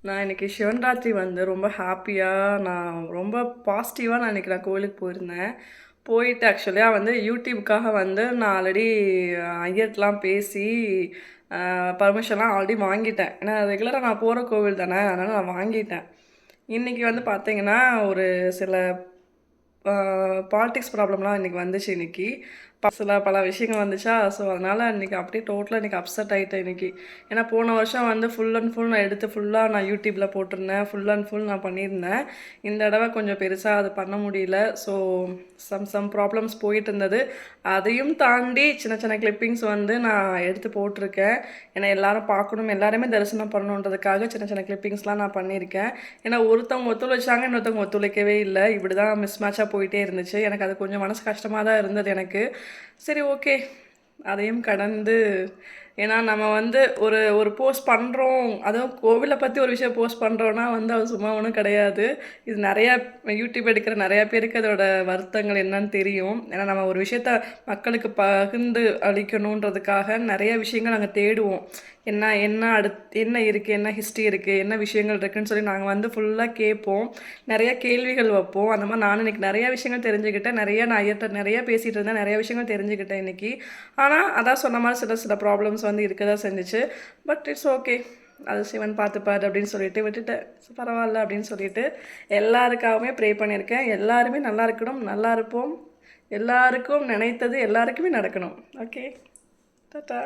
நான் இன்னைக்கு சிவன்ராத்திரி வந்து ரொம்ப ஹாப்பியாக நான் ரொம்ப பாசிட்டிவாக நான் இன்னைக்கு கோயிலுக்கு போயிருந்தேன். போயிட்டு ஆக்சுவலியாக வந்து யூடியூப்காக வந்து நான் ஆல்ரெடி ஐயர்ட்டலாம் பேசி பர்மிஷன்லாம் ஆல்ரெடி வாங்கிட்டேன். ஏன்னா ரெகுலராக நான் போகிற கோவில் தானே, அதனால் நான் வாங்கிட்டேன். இன்றைக்கி வந்து பார்த்தீங்கன்னா ஒரு சில பாலிடிக்ஸ் ப்ராப்ளம்லாம் இன்றைக்கி வந்துச்சு. இன்றைக்கி சில பல விஷயங்கள் வந்துச்சா, ஸோ அதனால் இன்றைக்கி அப்படியே டோட்டலாக இன்றைக்கி அப்செட் ஆகிட்டேன் இன்றைக்கி. ஏன்னா போன வருஷம் வந்து ஃபுல் அண்ட் ஃபுல் நான் எடுத்து ஃபுல்லாக நான் யூடியூப்பில் போட்டிருந்தேன், ஃபுல் அண்ட் ஃபுல் நான் பண்ணியிருந்தேன். இந்த தடவை கொஞ்சம் பெருசாக அது பண்ண முடியல. ஸோ சம் ப்ராப்ளம்ஸ் போயிட்டு இருந்தது. அதையும் தாண்டி சின்ன சின்ன கிளிப்பிங்ஸ் வந்து நான் எடுத்து போட்டிருக்கேன். ஏன்னா எல்லாரும் பார்க்கணும், எல்லாருமே தரிசனம் பண்ணணுன்றதுக்காக சின்ன சின்ன கிளிப்பிங்ஸ்லாம் நான் பண்ணியிருக்கேன். ஏன்னா ஒருத்தவங்க ஒத்துழைச்சாங்க, இன்னொருத்தவங்க ஒத்துழைக்கவே இல்லை. இப்படி தான் மிஸ் மேட்சாக போயிட்டே இருந்துச்சு. எனக்கு அது கொஞ்சம் மனசு கஷ்டமாக தான் இருந்தது எனக்கு. சரி, ஓகே, அதையும் கடந்து. ஏன்னா நம்ம வந்து ஒரு ஒரு போஸ்ட் பண்ணுறோம், அதுவும் கோவிலை பற்றி ஒரு விஷயம் போஸ்ட் பண்ணுறோன்னா வந்து அது சும்மா ஒன்றும் கிடையாது. இது நிறையா யூடியூப் எடுக்கிற நிறையா பேருக்கு அதோட வருத்தங்கள் என்னன்னு தெரியும். ஏன்னா நம்ம ஒரு விஷயத்த மக்களுக்கு பகிர்ந்து அளிக்கணுன்றதுக்காக நிறைய விஷயங்கள் நாங்கள் தேடுவோம். என்ன என்ன என்ன இருக்குது, என்ன ஹிஸ்ட்ரி இருக்குது, என்ன விஷயங்கள் இருக்குதுன்னு சொல்லி நாங்கள் வந்து ஃபுல்லாக கேட்போம். நிறைய கேள்விகள் வைப்போம். அந்த மாதிரி நான் இன்றைக்கி நிறையா விஷயங்கள் தெரிஞ்சுக்கிட்டேன். நான் ஐயர்கிட்ட நிறையா பேசிகிட்டு இருந்தேன், நிறைய விஷயங்கள் தெரிஞ்சுக்கிட்டேன் இன்றைக்கி. ஆனால் அதான் சொன்ன மாதிரி சில சில ப்ராப்ளம்ஸ் வந்து இருக்க தான் செஞ்சிச்சு. பட் இட்ஸ் ஓகே, அது சிவன் பார்த்துப்பார் அப்படின்னு சொல்லிட்டு விட்டுட்டேன். பரவாயில்ல அப்படின்னு சொல்லிட்டு எல்லாருக்காகவுமே ப்ரே பண்ணியிருக்கேன். எல்லாருமே நல்லா இருக்கணும், நல்லா இருப்போம். எல்லாருக்கும் நினைத்தது எல்லாருக்குமே நடக்கணும். Okay, tata.